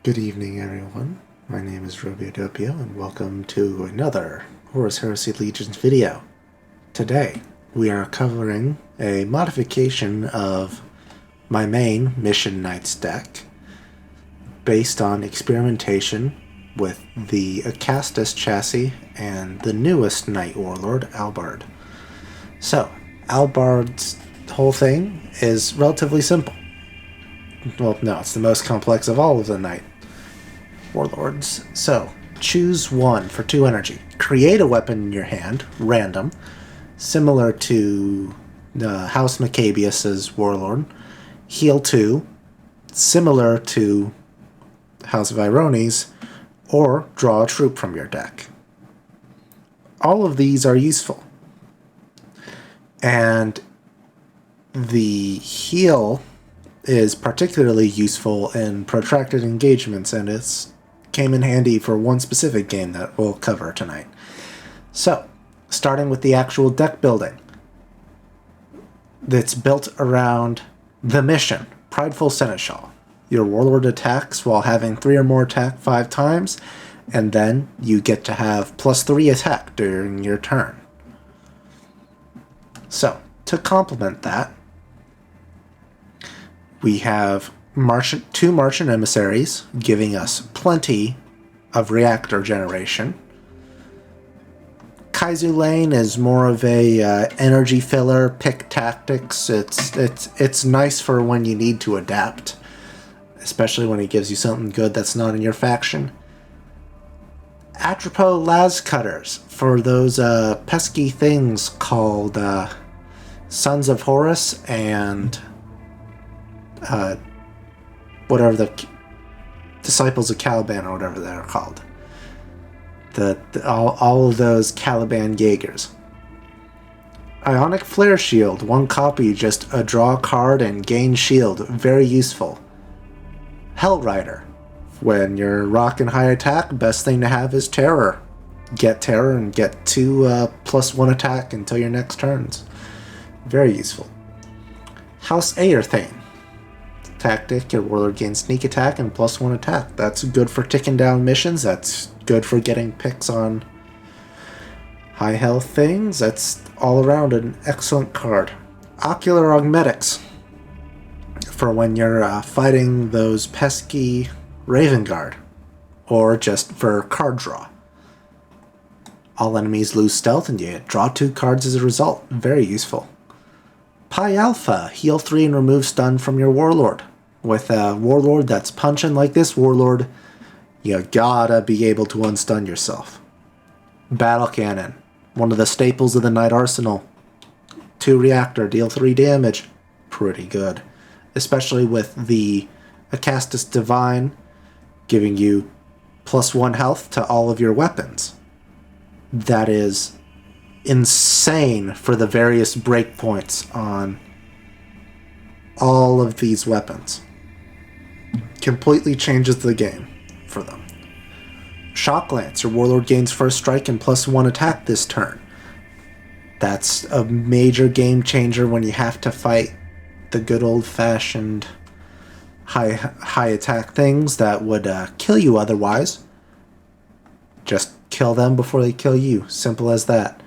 Good evening, everyone. My name is Robiodopio, and welcome to another Horus Heresy Legions video. Today, we are covering a modification of my main Mission Knights deck based on experimentation with the Acastus chassis and the newest Knight Warlord, Albard. So, Albard's whole thing is relatively simple. Well, no, it's the most complex of all of the Knight Warlords. So, choose one for 2 energy. Create a weapon in your hand, random, similar to House Maccabeus's Warlord. Heal 2, similar to House of Irones, or draw a troop from your deck. All of these are useful. And the heal is particularly useful in protracted engagements, and it came in handy for one specific game that we'll cover tonight. So, starting with the actual deck building. That's built around the mission, Prideful Seneschal. Your warlord attacks while having 3 or more attack 5 times, and then you get to have +3 attack during your turn. So, to complement that, we have 2 Martian Emissaries, giving us plenty of reactor generation. Kaizu Lane is more of a energy filler, pick tactics. It's nice for when you need to adapt, especially when it gives you something good that's not in your faction. Atropos Las Cutters for those pesky things called Sons of Horus and whatever the Disciples of Caliban or whatever they're called. All of those Caliban Jaegers. Ionic Flare Shield, 1 copy, just a draw card and gain shield, very useful. Hell Rider, when you're rocking high attack, best thing to have is Terror. Get Terror and get 2 +1 attack until your next turns. Very useful. House Aerthane. Tactic, your warlord gains sneak attack and +1 attack. That's good for ticking down missions. That's good for getting picks on high health things. That's all around an excellent card. Ocular Augmetics for when you're fighting those pesky Raven Guard, or just for card draw. All enemies lose stealth and you draw 2 cards as a result. Very useful. Pi Alpha, heal 3 and remove stun from your warlord. With a warlord that's punching like this warlord, you gotta be able to unstun yourself. Battle Cannon, one of the staples of the Knight Arsenal. 2 reactor, deal 3 damage. Pretty good. Especially with the Acastus Divine giving you +1 health to all of your weapons. That is insane for the various breakpoints on all of these weapons. Completely changes the game for them. Shock Lance, your warlord gains first strike and +1 attack this turn. That's a major game changer when you have to fight the good old-fashioned high attack things that would kill you otherwise. Just kill them before they kill you. Simple as that.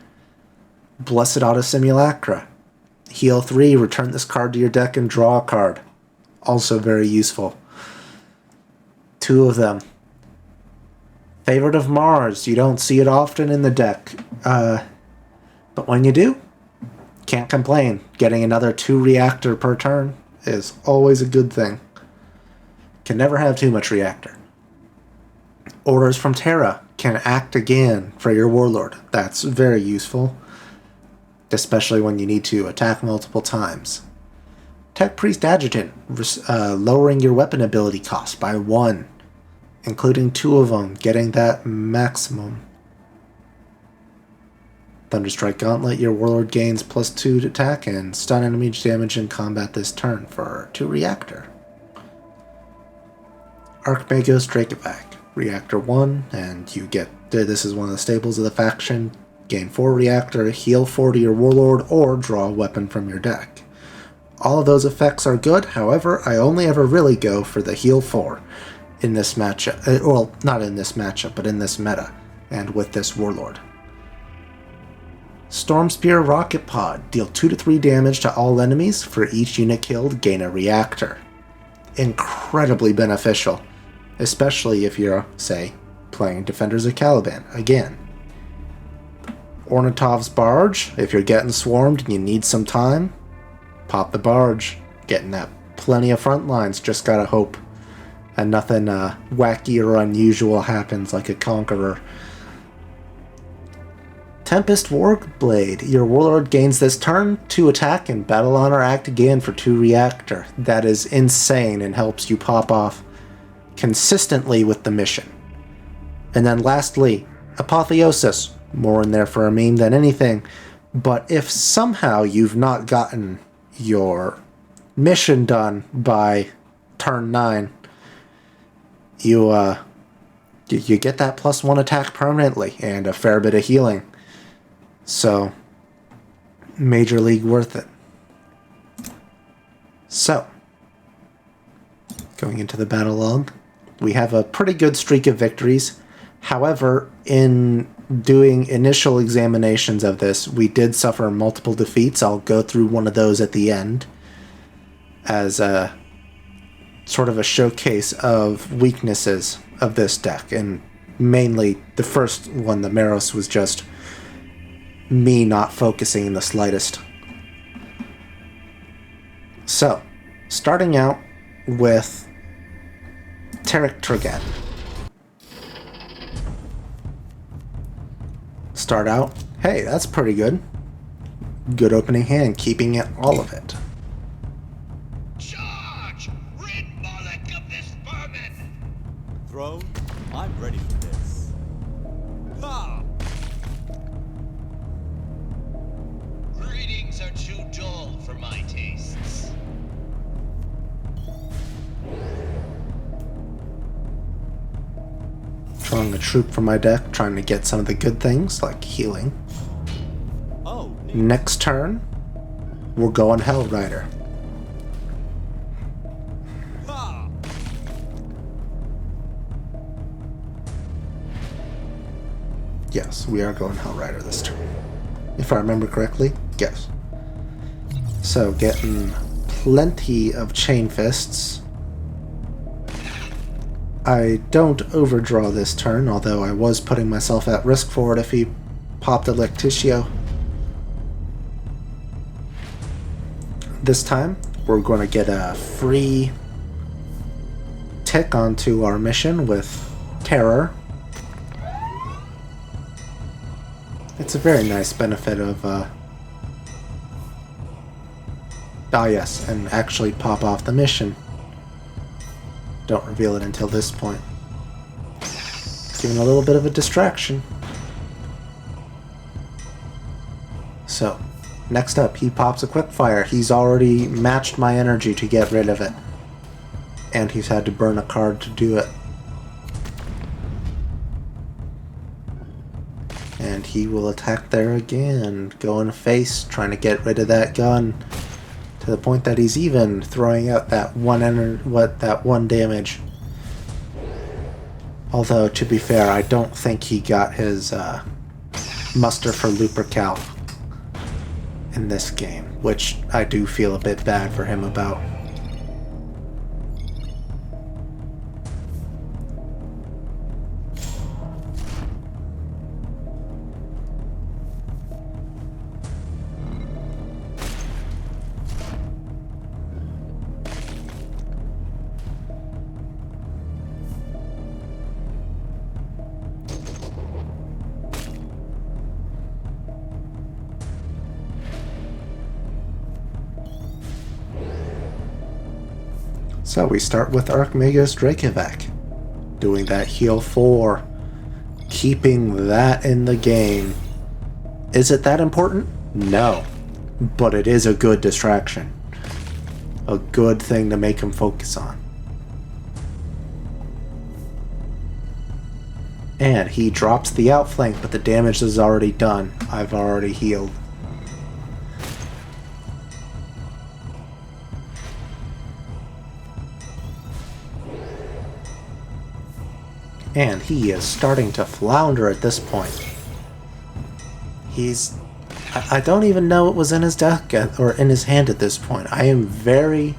Blessed Auto Simulacra. Heal 3, return this card to your deck and draw a card. Also very useful. 2 of them. Favorite of Mars. You don't see it often in the deck. But when you do, can't complain. Getting another 2 reactor per turn is always a good thing. Can never have too much reactor. Orders from Terra can act again for your warlord. That's very useful, especially when you need to attack multiple times. Tech Priest Adjutant, lowering your weapon ability cost by 1, including 2 of them, getting that maximum. Thunderstrike Gauntlet, your warlord gains +2 to attack and stun enemy damage in combat this turn for 2 reactor. Archmagos Dracovac, reactor 1, and you get, this is one of the staples of the faction, gain 4 reactor, heal 4 to your warlord, or draw a weapon from your deck. All of those effects are good, however, I only ever really go for the heal 4. in this matchup. Well, not in this matchup, but in this meta, and with this Warlord. Storm Spear Rocket Pod. Deal 2 to 3 damage to all enemies. For each unit killed, gain a reactor. Incredibly beneficial, especially if you're, say, playing Defenders of Caliban again. Ornitov's Barge. If you're getting swarmed and you need some time, pop the Barge. Getting that plenty of front lines, just gotta hope. And nothing wacky or unusual happens like a Conqueror. Tempest Warblade. Your Warlord gains this turn 2 attack and battle honor act again for 2 reactor. That is insane and helps you pop off consistently with the mission. And then lastly, Apotheosis. More in there for a meme than anything. But if somehow you've not gotten your mission done by turn 9, you get that +1 attack permanently and a fair bit of healing. So, Major League worth it. So, going into the battle log, we have a pretty good streak of victories. However, in doing initial examinations of this, we did suffer multiple defeats. I'll go through one of those at the end as a sort of a showcase of weaknesses of this deck. And mainly, the first one, the Meros, was just me not focusing in the slightest. So, starting out with Tarek Turgat. Start out, hey, that's pretty good. Good opening hand, keeping it all of it. Charge! Rid Moloch of this vermin! Throne, I'm ready for this. Ha! Greetings are too dull for my tastes. Drawing a troop from my deck, trying to get some of the good things, like healing. Oh, Next turn, we're going Hell Rider. ha! Yes, we are going Hell Rider this turn. If I remember correctly, yes. So, getting plenty of Chain Fists. I don't overdraw this turn, although I was putting myself at risk for it if he popped a Lecticio. This time, we're going to get a free tick onto our mission with Terror. It's a very nice benefit of, yes, and actually pop off the mission. Don't reveal it until this point. Giving a little bit of a distraction. So, next up, he pops a Quickfire. He's already matched my energy to get rid of it. And he's had to burn a card to do it. And he will attack there again. Going face, trying to get rid of that gun. To the point that he's even throwing out that one damage. Although, to be fair, I don't think he got his muster for Lupercal in this game, which I do feel a bit bad for him about. So we start with Archmagos Dracovac, doing that heal 4, keeping that in the game. Is it that important? No, but it is a good distraction. A good thing to make him focus on. And he drops the outflank, but the damage is already done. I've already healed. And he is starting to flounder at this point. He's... I don't even know what was in his deck or in his hand at this point. I am very...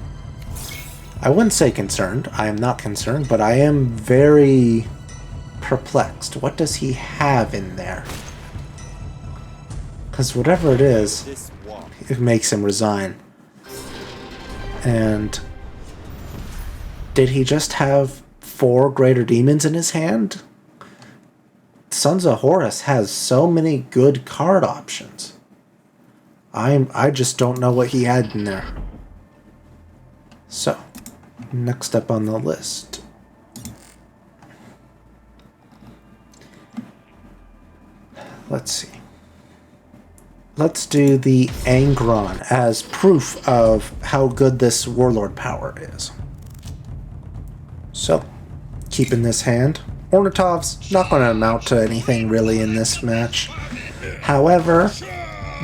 I wouldn't say concerned. I am not concerned, but I am very perplexed. What does he have in there? Because whatever it is, it makes him resign. And did he just have 4 greater demons in his hand? Sons of Horus has so many good card options. I just don't know what he had in there. So, next up on the list. Let's see. Let's do the Agron as proof of how good this Warlord power is. So, keep in this hand. Ornitov's not going to amount to anything really in this match. However,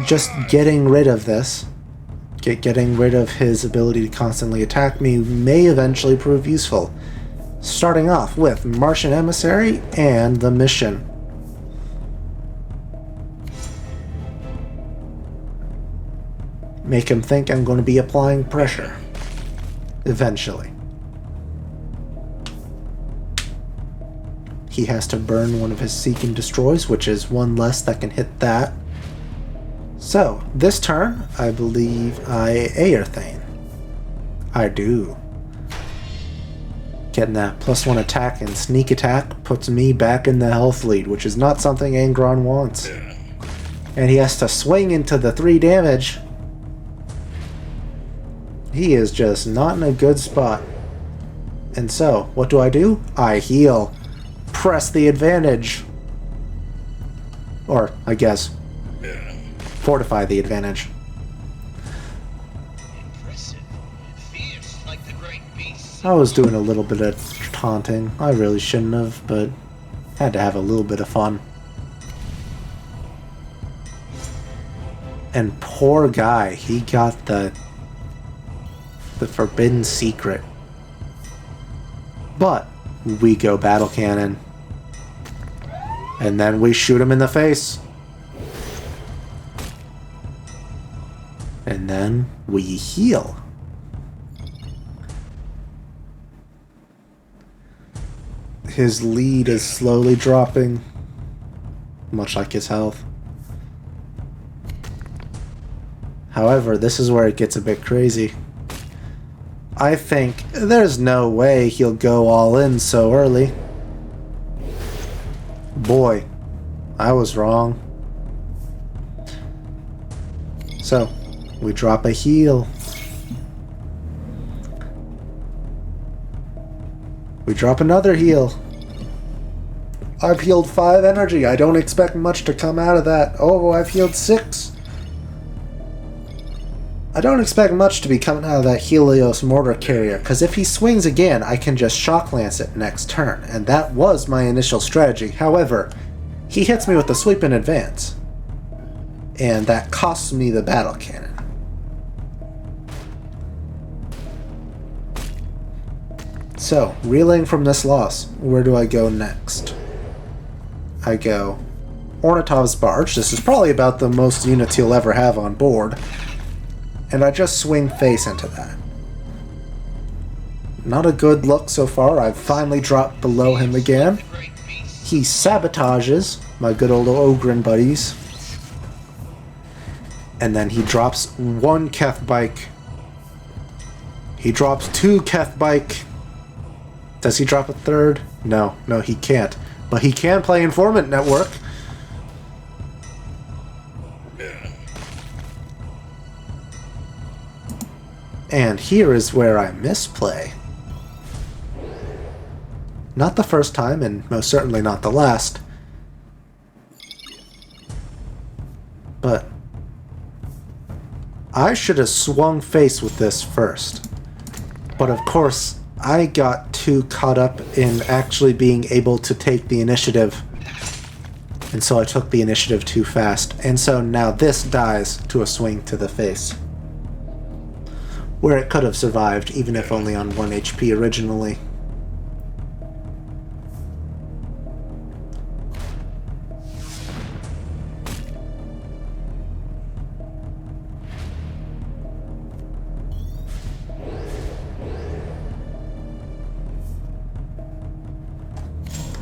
just getting rid of this, getting rid of his ability to constantly attack me may eventually prove useful. Starting off with Martian Emissary and the mission. Make him think I'm going to be applying pressure. Eventually. He has to burn one of his Seek and Destroys, which is one less that can hit that. So, this turn, I believe I Aerthane. I do. Getting that +1 attack and sneak attack puts me back in the health lead, which is not something Agron wants. And he has to swing into the 3 damage. He is just not in a good spot. And so, what do? I heal. Press the advantage. Or, I guess, fortify the advantage. Impressive. Fierce like the great beast. I was doing a little bit of taunting. I really shouldn't have, but had to have a little bit of fun. And poor guy, he got the forbidden secret. But we go battle cannon. And then we shoot him in the face. And then we heal. His lead is slowly dropping, much like his health. However, this is where it gets a bit crazy. I think there's no way he'll go all in so early. Boy, I was wrong. So, we drop a heal. We drop another heal. I've healed 5 energy. I don't expect much to come out of that. Oh, I've healed 6. I don't expect much to be coming out of that Helios Mortar Carrier, because if he swings again, I can just Shock Lance it next turn, and that was my initial strategy. However, he hits me with a sweep in advance, and that costs me the battle cannon. So, reeling from this loss, where do I go next? I go Ornitov's Barge. This is probably about the most units he'll ever have on board. And I just swing face into that. Not a good look so far. I've finally dropped below him again. He sabotages my good old Agron buddies. And then he drops 1 Keth Bike. He drops 2 Keth Bike. Does he drop a 3rd? No, he can't. But he can play Informant Network. And here is where I misplay. Not the first time, and most certainly not the last. But I should have swung face with this first. But of course, I got too caught up in actually being able to take the initiative. And so I took the initiative too fast. And so now this dies to a swing to the face. Where it could have survived, even if only on 1 HP originally.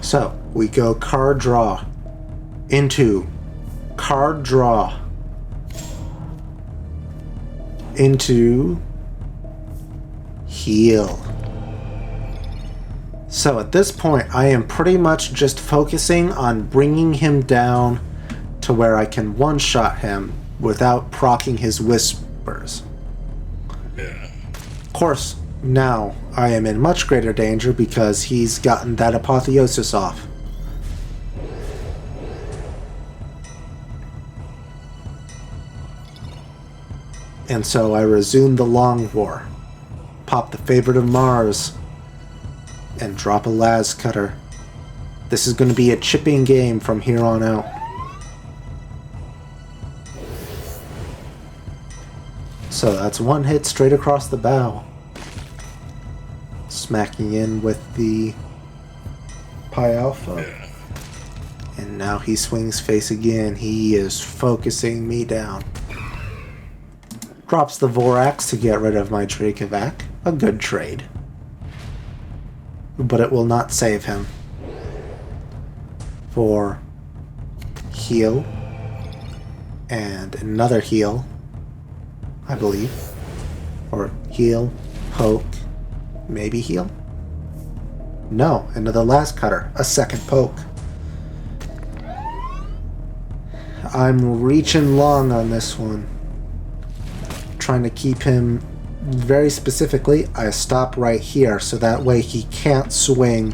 So, we go card draw into card draw into heal. So at this point, I am pretty much just focusing on bringing him down to where I can one-shot him without proccing his whispers. Of course, now I am in much greater danger because he's gotten that apotheosis off. And so I resume the long war, pop the favorite of Mars, and drop a las cutter. This is going to be a chipping game from here on out. So that's one hit straight across the bow. Smacking in with the Pi Alpha. And now he swings face again. He is focusing me down. Drops the Vorax to get rid of my Dracovac. A good trade. But it will not save him. For heal. And another heal, I believe. Or heal, poke, maybe heal? No, another last cutter. A second poke. I'm reaching long on this one. Trying to keep him very specifically. I stop right here so that way he can't swing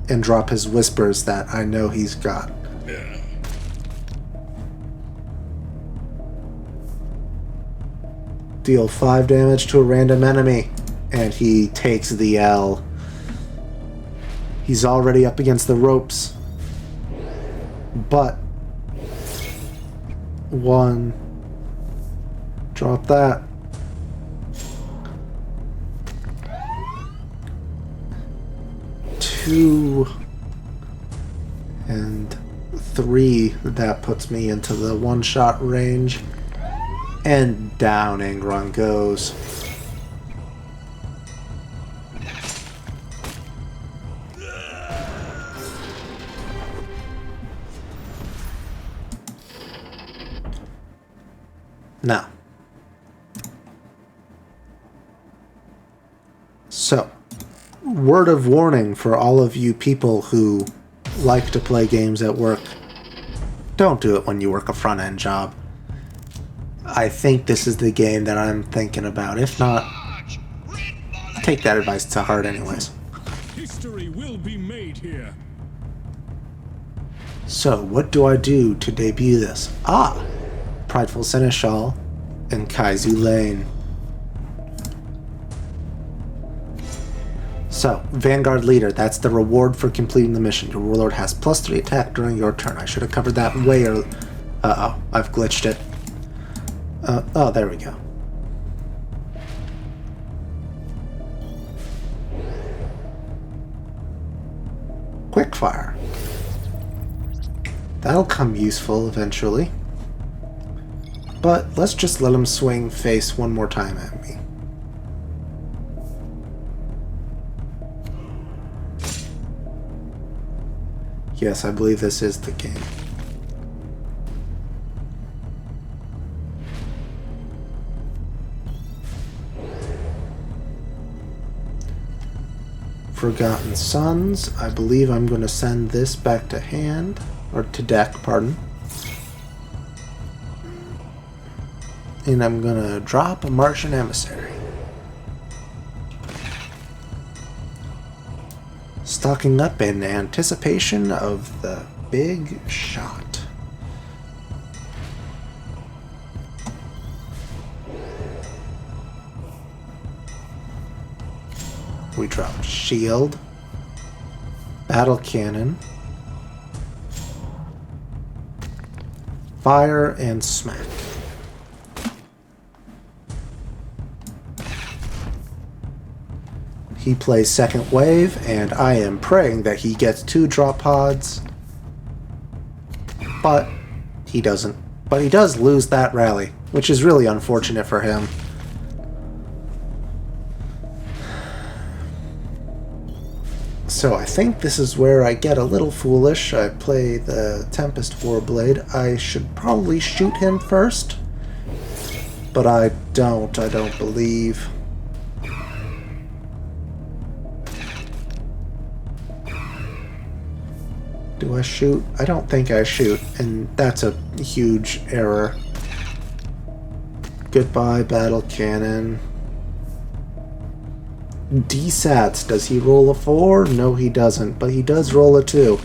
and drop his whispers that I know he's got. Deal 5 damage to a random enemy, and he takes the L. He's already up against the ropes. But one, drop that. 2 and 3, that puts me into the one-shot range. And down Agron goes. Now, so, word of warning for all of you people who like to play games at work. Don't do it when you work a front-end job. I think this is the game that I'm thinking about. If not, take that advice to heart anyways. History will be made here. So, what do I do to debut this? Ah! Prideful Seneschal and Kaizu Lane. So, Vanguard Leader, that's the reward for completing the mission. Your warlord has +3 attack during your turn. I should have covered that way early. Uh-oh, I've glitched it. Oh, there we go. Quickfire. That'll come useful eventually. But let's just let him swing face one more time at me. Yes, I believe this is the game. Forgotten Sons. I believe I'm going to send this back to hand, or to deck, pardon. And I'm going to drop a Martian Emissary. Stocking up in anticipation of the big shot. We dropped shield, battle cannon, fire, and smack. He plays second wave, and I am praying that he gets 2 drop pods, but he doesn't. But he does lose that rally, which is really unfortunate for him. So I think this is where I get a little foolish. I play the Tempest Warblade. I should probably shoot him first. But I don't believe. Do I shoot? I don't think I shoot, and that's a huge error. Goodbye, battle cannon. D-Sats, does he roll a 4? No, he doesn't, but he does roll a 2.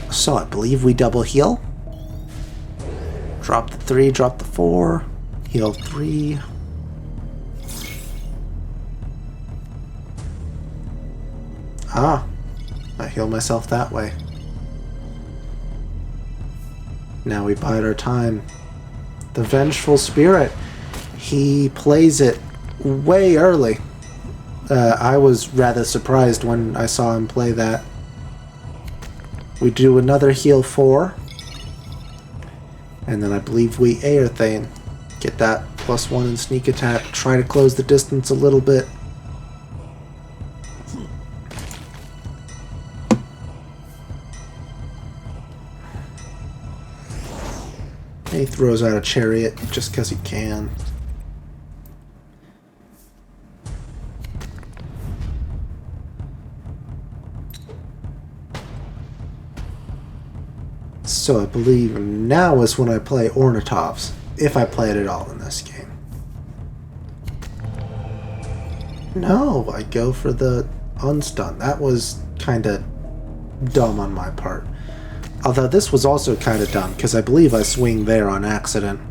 So I believe we double heal. Drop the 3, drop the 4, heal 3. Ah, I heal myself that way. Now we bide our time. The Vengeful Spirit. He plays it way early. I was rather surprised when I saw him play that. We do another heal 4. And then I believe we Aerthane. Get that +1 in sneak attack. Try to close the distance a little bit. He throws out a chariot just because he can. So I believe now is when I play Ornithops, if I play it at all in this game. No, I go for the unstun. That was kind of dumb on my part. Although this was also kind of dumb, because I believe I swing there on accident.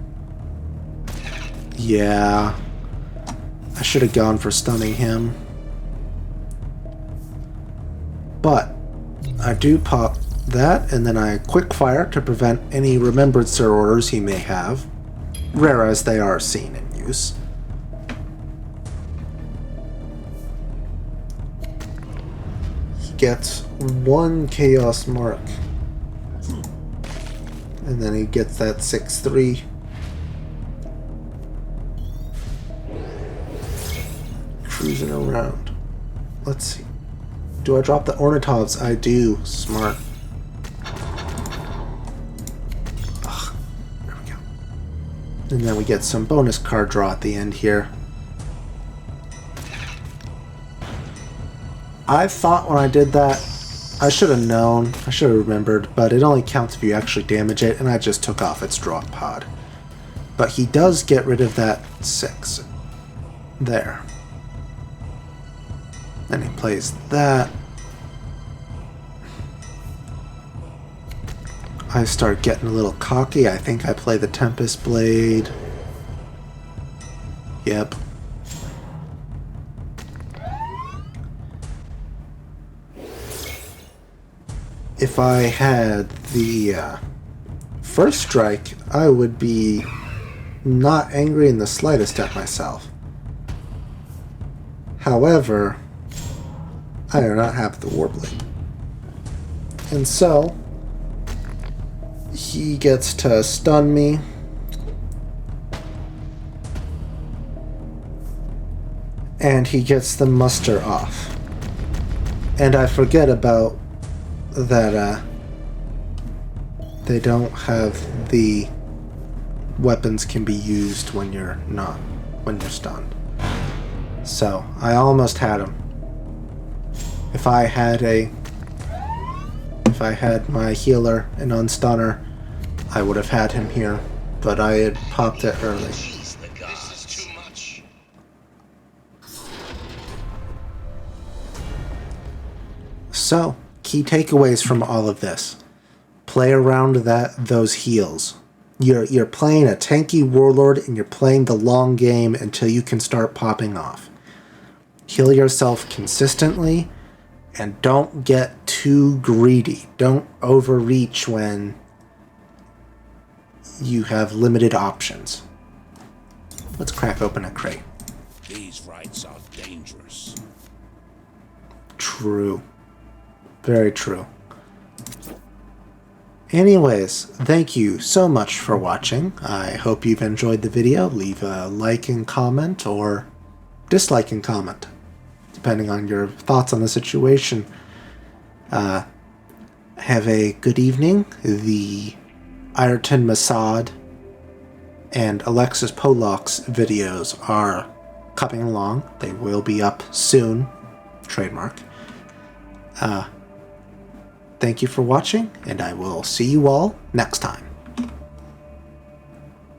Yeah. I should have gone for stunning him. But I do pop that, and then I quick fire to prevent any remembrancer orders he may have, rare as they are seen in use. He gets 1 Chaos Mark. And then he gets that 6/3. Cruising around. Let's see. Do I drop the Ornithops? I do. Smart. Ugh. There we go. And then we get some bonus card draw at the end here. I thought when I did that, I should have known, I should have remembered, but it only counts if you actually damage it, and I just took off its drop pod. But he does get rid of that 6. There. Then he plays that. I start getting a little cocky. I think I play the Tempest Blade. Yep. If I had the first strike, I would be not angry in the slightest at myself. However, I do not have the Warblade. And so, he gets to stun me. And he gets the muster off. And I forget about that they don't have the weapons can be used when you're stunned. So I almost had him. If I had my healer and unstunner, I would have had him here, but I had popped it early. This is too much. So, key takeaways from all of this. Play around those heals. You're playing a tanky warlord and you're playing the long game until you can start popping off. Heal yourself consistently and don't get too greedy. Don't overreach when you have limited options. Let's crack open a crate. These rites are dangerous. True. Very true. Anyways, thank you so much for watching. I hope you've enjoyed the video. Leave a like and comment or dislike and comment. depending on your thoughts on the situation. Have a good evening. The Ayrton Masad and Alexis Polak's videos are coming along. They will be up soon. Trademark. Thank you for watching, and I will see you all next time.